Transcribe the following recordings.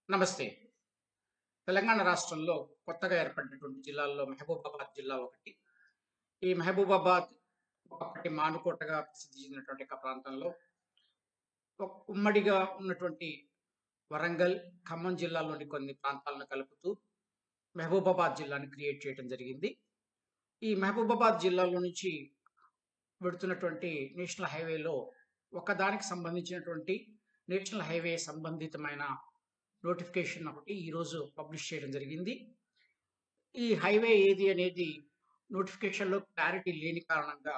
నమస్తే. తెలంగాణ రాష్ట్రంలో కొత్తగా ఏర్పడినటువంటి జిల్లాల్లో మహబూబాబాద్ జిల్లా ఒకటి. ఈ మహబూబాబాద్ ఒకప్పటి మానుకోటగా ప్రసిద్ధి చెందినటువంటి ఒక ప్రాంతంలో ఉమ్మడిగా ఉన్నటువంటి వరంగల్, ఖమ్మం జిల్లాలోని కొన్ని ప్రాంతాలను కలుపుతూ మహబూబాబాద్ జిల్లాని క్రియేట్ చేయడం జరిగింది. ఈ మహబూబాబాద్ జిల్లాలో నుంచి వెడుతున్నటువంటి నేషనల్ హైవేలో ఒకదానికి సంబంధించినటువంటి నేషనల్ హైవే సంబంధితమైన నోటిఫికేషన్ ఒకటి ఈరోజు పబ్లిష్ చేయడం జరిగింది. ఈ హైవే ఏది అనేది నోటిఫికేషన్‌లో క్లారిటీ లేని కారణంగా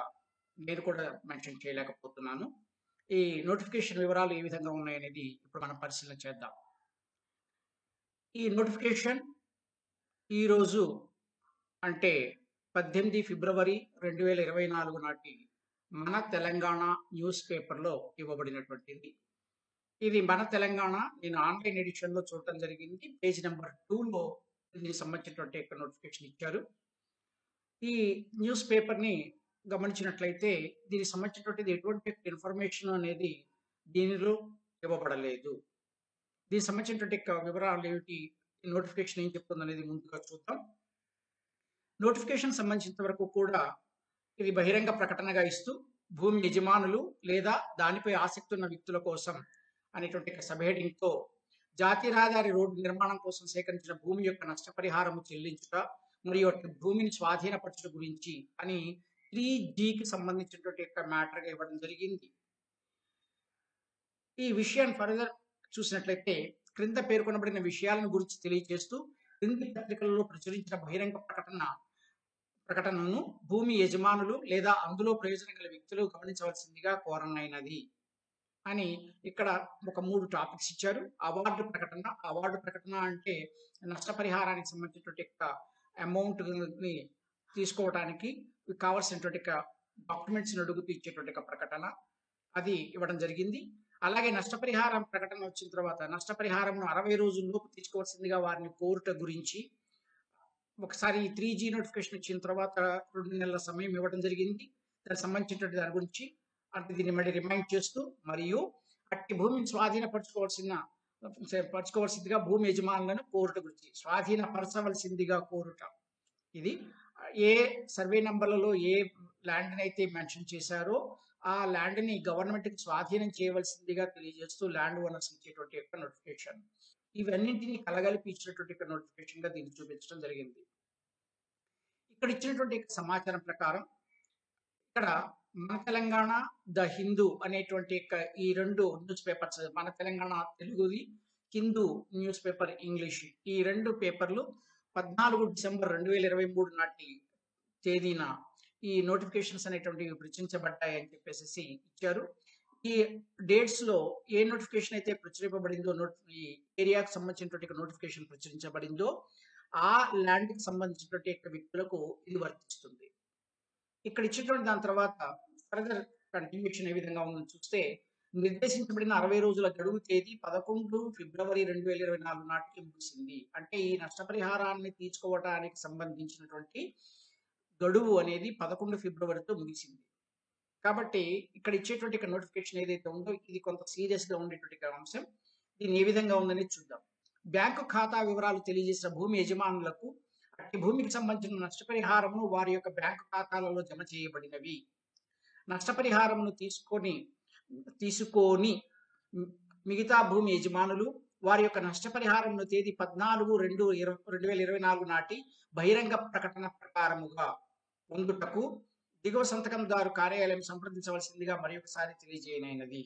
నేను కూడా మెన్షన్ చేయలేకపోతున్నాను. ఈ నోటిఫికేషన్ వివరాలు ఏ విధంగా ఉన్నాయనేది ఇప్పుడు మనం పరిశీలన చేద్దాం. ఈ నోటిఫికేషన్ ఈరోజు అంటే 18 ఫిబ్రవరి 2024 నాటి మన తెలంగాణ న్యూస్ పేపర్‌లో ఇవ్వబడినటువంటిది. ఇది మన తెలంగాణ నేను ఆన్‌లైన్ ఎడిషన్‌లో చూడటం జరిగింది. పేజ్ నంబర్ 2లో దీనికి సంబంధించినటువంటి యొక్క నోటిఫికేషన్ ఇచ్చారు. ఈ న్యూస్ పేపర్‌ని గమనించినట్లయితే దీనికి సంబంధించినటువంటిది ఎటువంటి ఇన్ఫర్మేషన్ అనేది దీనిలో ఇవ్వబడలేదు. దీనికి సంబంధించినటువంటి యొక్క వివరాలు ఏమిటి? ఈ నోటిఫికేషన్ ఏం చెప్తుందనేది ముందుగా చూద్దాం. నోటిఫికేషన్ సంబంధించినంత వరకు కూడా ఇది బహిరంగ ప్రకటనగా ఇస్తూ భూమి యజమానులు లేదా దానిపై ఆసక్తి ఉన్న వ్యక్తుల కోసం అనేటువంటి ఒక సబ్ హెడింగ్‌తో జాతీయ రహదారి రోడ్డు నిర్మాణం కోసం సేకరించిన భూమి యొక్క నష్టపరిహారము చెల్లించుట మరియు అట్టి భూమిని స్వాధీనపరచుట గురించి అని 3Gకి సంబంధించినటువంటి యొక్క మ్యాటర్‌గా ఇవ్వడం జరిగింది. ఈ విషయాన్ని ఫర్దర్ చూసినట్లయితే క్రింద పేర్కొనబడిన విషయాలను గురించి తెలియజేస్తూ క్రింది పత్రికలలో ప్రచురించిన బహిరంగ ప్రకటనను భూమి యజమానులు లేదా అందులో ప్రయోజనం గల వ్యక్తులు గమనించవలసిందిగా కోరనైనది అని ఇక్కడ ఒక 3 టాపిక్స్ ఇచ్చారు. అవార్డు ప్రకటన అంటే నష్టపరిహారానికి సంబంధించినటువంటి యొక్క అమౌంట్‌ని తీసుకోవటానికి కావాల్సినటువంటి యొక్క డాక్యుమెంట్స్‌ని అడుగుతూ ఇచ్చేటువంటి ఒక ప్రకటన. అది ఇవ్వడం జరిగింది. అలాగే నష్టపరిహారం ప్రకటన వచ్చిన తర్వాత నష్టపరిహారంను 60 రోజుల్లోపు తీసుకోవాల్సిందిగా వారిని కోరుట గురించి ఒకసారి ఈ 3G నోటిఫికేషన్ వచ్చిన తర్వాత 2 నెలల సమయం ఇవ్వడం జరిగింది. దానికి సంబంధించినటువంటి దాని గురించి అంటే దీన్ని మళ్ళీ రిమైండ్ చేస్తూ మరియు అట్టి భూమిని పరచుకోవాల్సిందిగా భూమి యజమానులను కోరుట గురించి స్వాధీనపరచవలసిందిగా కోరుట. ఇది ఏ సర్వే నంబర్‌లలో ఏ ల్యాండ్‌ని అయితే మెన్షన్ చేశారో ఆ ల్యాండ్‌ని గవర్నమెంట్‌కి స్వాధీనం చేయవలసిందిగా తెలియజేస్తూ ల్యాండ్ ఓనర్స్ ఇచ్చేటువంటి యొక్క నోటిఫికేషన్. ఇవన్నింటిని కలగలిపి ఇచ్చినటువంటి యొక్క నోటిఫికేషన్‌గా దీన్ని చూపించడం జరిగింది. ఇక్కడ ఇచ్చినటువంటి సమాచారం ప్రకారం ఇక్కడ మన తెలంగాణ, ద హిందూ అనేటువంటి యొక్క ఈ 2 న్యూస్ పేపర్స్ మన తెలంగాణ తెలుగుది, హిందూ న్యూస్ పేపర్ ఇంగ్లీష్ ఈ 2 పేపర్‌లు 14 డిసెంబర్ 2023 నాటి తేదీన ఈ నోటిఫికేషన్స్ అనేటువంటివి ప్రచురించబడ్డాయని చెప్పేసేసి ఇచ్చారు. ఈ డేట్స్‌లో ఏ నోటిఫికేషన్ అయితే ప్రచురింపబడిందో ఈ ఏరియాకి సంబంధించినటువంటి నోటిఫికేషన్ ప్రచురించబడిందో ఆ ల్యాండ్‌కి సంబంధించినటువంటి యొక్క వ్యక్తులకు ఇది వర్తిస్తుంది. ఇక్కడ ఇచ్చినటువంటి దాని తర్వాత ఫర్దర్ కంటిన్యూషన్ ఏ విధంగా ఉందని చూస్తే నిర్దేశించబడిన 60 రోజుల గడువు తేదీ 11 ఫిబ్రవరి 2024 నాటికి ముగిసింది. అంటే ఈ నష్టపరిహారాన్ని తీర్చుకోవటానికి సంబంధించినటువంటి గడువు అనేది 11 ఫిబ్రవరితో ముగిసింది. కాబట్టి ఇక్కడ ఇచ్చేటువంటి నోటిఫికేషన్ ఏదైతే ఉందో ఇది కొంత సీరియస్‌గా ఉండేటువంటి అంశం. దీన్ని ఏ విధంగా ఉందనేది చూద్దాం. బ్యాంకు ఖాతా వివరాలు తెలియజేసిన భూమి యజమానులకు అట్టి భూమికి సంబంధించిన నష్టపరిహారమును వారి యొక్క బ్యాంకు ఖాతాలలో జమ చేయబడినవి. నష్టపరిహారమును తీసుకోని మిగతా భూమి యజమానులు వారి యొక్క నష్టపరిహారమును తేదీ 14/2/2024 నాటి బహిరంగ ప్రకటన ప్రకారముగా పొందుటకు దిగువ సంతకందారు కార్యాలయం సంప్రదించవలసిందిగా మరొకసారి తెలియజేయనైనది.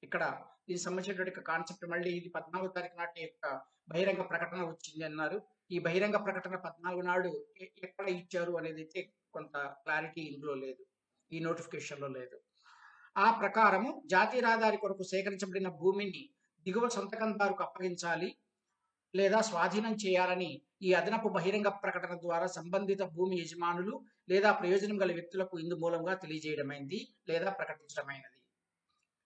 ఇక్కడ దీనికి సంబంధించినటువంటి కాన్సెప్ట్ మళ్ళీ ఇది 14వ తారీఖు నాటి యొక్క బహిరంగ ప్రకటన వచ్చింది అన్నారు. ఈ బహిరంగ ప్రకటన 14 నాడు ఎక్కడ ఇచ్చారు అనేది అయితే కొంత క్లారిటీ ఇందులో లేదు. ఈ నోటిఫికేషన్‌లో లేదు. ఆ ప్రకారము జాతీయ రహదారి కొరకు సేకరించబడిన భూమిని దిగువ సంతకందారుకు అప్పగించాలి లేదా స్వాధీనం చేయాలని ఈ అదనపు బహిరంగ ప్రకటన ద్వారా సంబంధిత భూమి యజమానులు లేదా ప్రయోజనం గల వ్యక్తులకు ఇందు మూలంగా తెలియజేయడమైంది లేదా ప్రకటించడమైనది.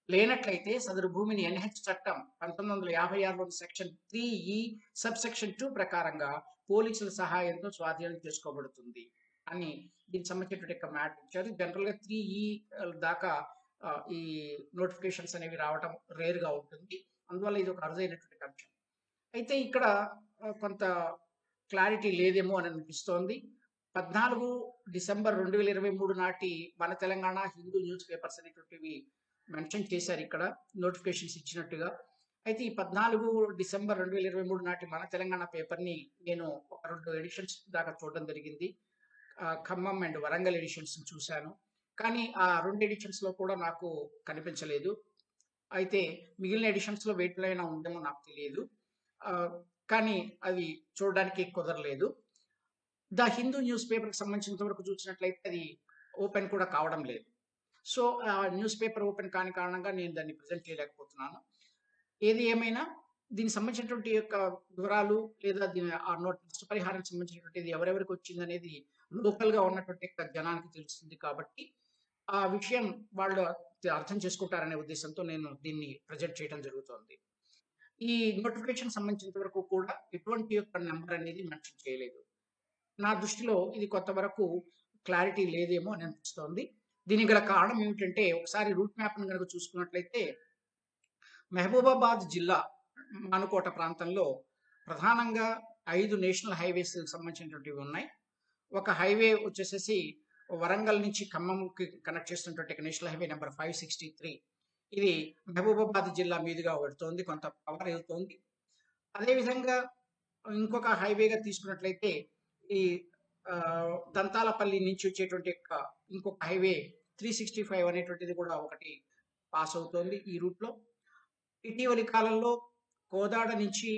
లేనట్లయితే సదరు భూమిని ఎన్‌హెచ్ చట్టం 1956లోని సెక్షన్ 3E సబ్ సెక్షన్ 2 ప్రకారంగా పోలీసుల సహాయంతో స్వాధీనం చేసుకోబడుతుంది అని దీనికి సంబంధించినటువంటి మ్యాటర్ ఇచ్చారు. జనరల్‌గా 3E దాకా ఈ నోటిఫికేషన్స్ అనేవి రావటం రేర్‌గా ఉంటుంది. అందువల్ల ఇది ఒక అరుదైనటువంటి అంశం. అయితే ఇక్కడ కొంత క్లారిటీ లేదేమో అని అనిపిస్తోంది. 14 డిసెంబర్ 2023 నాటి మన తెలంగాణ హిందూ న్యూస్ పేపర్స్ అనేటువంటివి మెన్షన్ చేశారు ఇక్కడ నోటిఫికేషన్స్ ఇచ్చినట్టుగా. అయితే ఈ 14 డిసెంబర్ 2023 నాటి మన తెలంగాణ పేపర్‌ని నేను ఒక 2 ఎడిషన్స్ దాకా చూడడం జరిగింది. ఖమ్మం అండ్ వరంగల్ ఎడిషన్స్ చూశాను. కానీ ఆ 2 ఎడిషన్స్‌లో కూడా నాకు కనిపించలేదు. అయితే మిగిలిన ఎడిషన్స్‌లో వేటిలో అయినా ఉందేమో నాకు తెలియదు. ఆహ్, కానీ అవి చూడడానికి కుదరలేదు. ద హిందూ న్యూస్ పేపర్‌కి సంబంధించినంత వరకు చూసినట్లయితే అది ఓపెన్ కూడా కావడం లేదు. సో, న్యూస్ పేపర్ ఓపెన్ కాని కారణంగా నేను దాన్ని ప్రెజెంట్ చేయలేకపోతున్నాను. ఏది ఏమైనా దీనికి సంబంధించినటువంటి యొక్క వివరాలు లేదా దీని నష్టపరిహారానికి సంబంధించినటువంటిది ఎవరెవరికి వచ్చిందనేది లోకల్‌గా ఉన్నటువంటి యొక్క జనానికి తెలుస్తుంది కాబట్టి, ఆ విషయం వాళ్ళు అర్థం చేసుకుంటారనే ఉద్దేశంతో నేను దీన్ని ప్రెజెంట్ చేయడం జరుగుతోంది. ఈ నోటిఫికేషన్ సంబంధించినంత వరకు కూడా ఎటువంటి యొక్క నంబర్ అనేది మెన్షన్ చేయలేదు. నా దృష్టిలో ఇది కొంతవరకు క్లారిటీ లేదేమో అని అనిపిస్తోంది. దీనికి గల కారణం ఏమిటంటే ఒకసారి రూట్ మ్యాప్‌ని గనుక చూసుకున్నట్లయితే మహబూబాబాద్ జిల్లా మానుకోట ప్రాంతంలో ప్రధానంగా 5 నేషనల్ హైవేస్ సంబంధించినటువంటివి ఉన్నాయి. ఒక హైవే వచ్చేసేసి వరంగల్ నుంచి ఖమ్మంకి కనెక్ట్ చేస్తున్నటువంటి నేషనల్ హైవే నంబర్ 563 ఇది మహబూబాబాద్ జిల్లా మీదుగా వెళ్తోంది. కొంత పవర్ వెళ్తోంది. అదేవిధంగా ఇంకొక హైవేగా తీసుకున్నట్లయితే ఈ దంతాలపల్లి నుంచి వచ్చేటువంటి ఇంకొక హైవే 365 అనేటువంటిది కూడా ఒకటి పాస్ అవుతోంది ఈ రూట్‌లో. ఇటీవలి కాలంలో కోదాడ నుంచి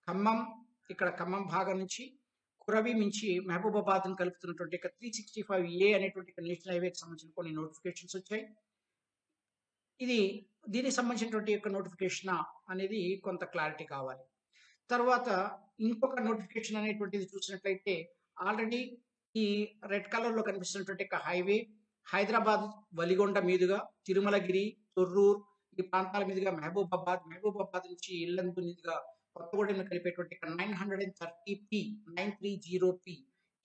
ఖమ్మం, ఇక్కడ ఖమ్మం భాగం నుంచి కురవి నుంచి మహబూబాబాద్‌ని కలుపుతున్నటువంటి 365 అనేటువంటి నేషనల్ హైవేకి సంబంధించిన కొన్ని నోటిఫికేషన్స్ వచ్చాయి. దీనికి సంబంధించినటువంటి యొక్క నోటిఫికేషనా అనేది కొంత క్లారిటీ కావాలి. తర్వాత ఇంకొక నోటిఫికేషన్ అనేటువంటిది చూసినట్లయితే ఆల్రెడీ ఈ రెడ్ కలర్‌లో కనిపిస్తున్నటువంటి హైవే హైదరాబాద్ వలిగొండ మీదుగా తిరుమలగిరి, తొర్రూర్ ఈ ప్రాంతాల మీదుగా మహబూబాబాద్ నుంచి ఇల్లందు మీదుగా కొత్తగూడెంని కలిపేటువంటి 930పి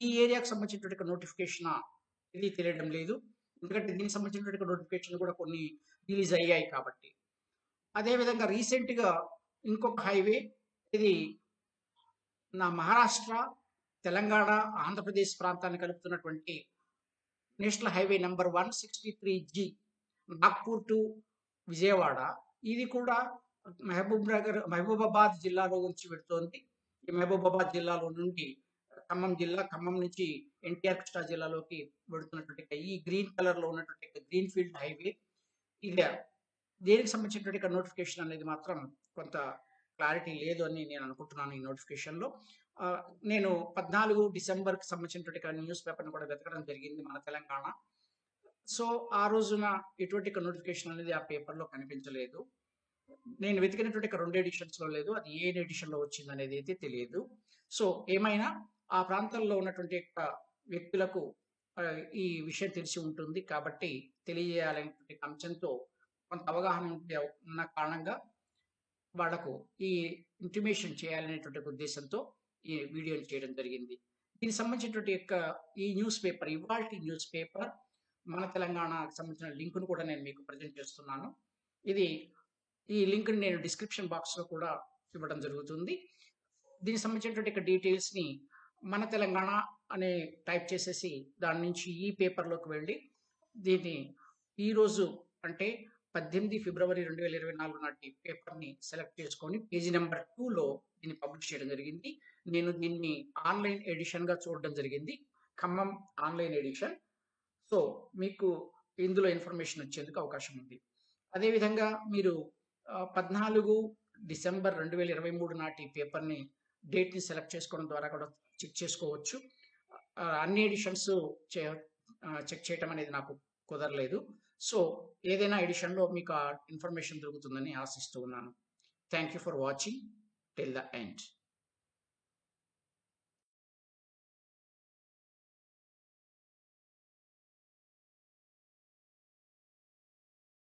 ఈ ఏరియాకి సంబంధించినటువంటి నోటిఫికేషనా ఇది తెలియడం లేదు. ఎందుకంటే దీనికి సంబంధించినటువంటి నోటిఫికేషన్ కూడా కొన్ని రిలీజ్ అయ్యాయి కాబట్టి. అదేవిధంగా రీసెంట్‌గా ఇంకొక హైవే ఇది మహారాష్ట్ర, తెలంగాణ, ఆంధ్రప్రదేశ్ ప్రాంతాన్ని కలుపుతున్నటువంటి national highway number 163 Nagpur to Vijayawada. ఇది కూడా మహబూబాబాద్ జిల్లాలో నుంచి వెళ్తోంది. ఈ మహబూబాబాద్ జిల్లాలో నుండి ఖమ్మం నుంచి ఎన్టీఆర్ కృష్ణా జిల్లాలోకి వెళుతున్నటువంటి ఈ గ్రీన్ కలర్‌లో ఉన్నటువంటి గ్రీన్ ఫీల్డ్ హైవే ఇది దేనికి సంబంధించినటువంటి నోటిఫికేషన్ అనేది మాత్రం కొంత క్లారిటీ లేదు అని నేను అనుకుంటున్నాను ఈ నోటిఫికేషన్‌లో. నేను 14 డిసెంబర్‌కి సంబంధించినటువంటి న్యూస్ పేపర్‌ని కూడా వెతకడం జరిగింది మన తెలంగాణ. సో, ఆ రోజున ఎటువంటి నోటిఫికేషన్ అనేది ఆ పేపర్‌లో కనిపించలేదు. నేను వెతికినటువంటి 2 ఎడిషన్స్‌లో లేదు. అది ఏ ఎడిషన్‌లో వచ్చిందనేది అయితే తెలియదు. సో, ఏమైనా ఆ ప్రాంతంలో ఉన్నటువంటి వ్యక్తులకు ఈ విషయం తెలిసి ఉంటుంది కాబట్టి తెలియజేయాలనేటువంటి అంశంతో కొంత అవగాహన ఉన్న కారణంగా వాళ్ళకు ఈ ఇంటిమేషన్ చేయాలనేటువంటి ఉద్దేశంతో ఈ వీడియోని చేయడం జరిగింది. దీనికి సంబంధించినటువంటి ఈ న్యూస్ పేపర్ ఇవాల్టి న్యూస్ పేపర్ మన తెలంగాణకు సంబంధించిన లింక్‌ను కూడా నేను మీకు ప్రెజెంట్ చేస్తున్నాను. ఈ లింక్‌ని నేను డిస్క్రిప్షన్ బాక్స్‌లో కూడా ఇవ్వడం జరుగుతుంది. దీనికి సంబంధించినటువంటి డీటెయిల్స్‌ని మన తెలంగాణ అనే టైప్ చేసేసి దాని నుంచి ఈ పేపర్‌లోకి వెళ్ళి దీన్ని ఈరోజు అంటే 18 ఫిబ్రవరి 2024 నాటి పేపర్‌ని సెలెక్ట్ చేసుకొని పేజీ నంబర్ 2లో దీన్ని పబ్లిష్ చేయడం జరిగింది. నేను దీన్ని ఆన్‌లైన్ ఎడిషన్‌గా చూడడం జరిగింది. Khammam online edition. సో, మీకు ఇందులో ఇన్ఫర్మేషన్ వచ్చేందుకు అవకాశం ఉంది. అదేవిధంగా మీరు 14 డిసెంబర్ 2023 నాటి పేపర్‌ని డేట్‌ని సెలెక్ట్ చేసుకోవడం ద్వారా కూడా చెక్ చేసుకోవచ్చు. అన్ని ఎడిషన్స్ చెక్ చేయటం అనేది నాకు కుదరలేదు. సో, ఏదైనా ఎడిషన్‌లో మీకు ఆ ఇన్ఫర్మేషన్ దొరుకుతుందని ఆశిస్తూ ఉన్నాను. Thank you for watching till the end.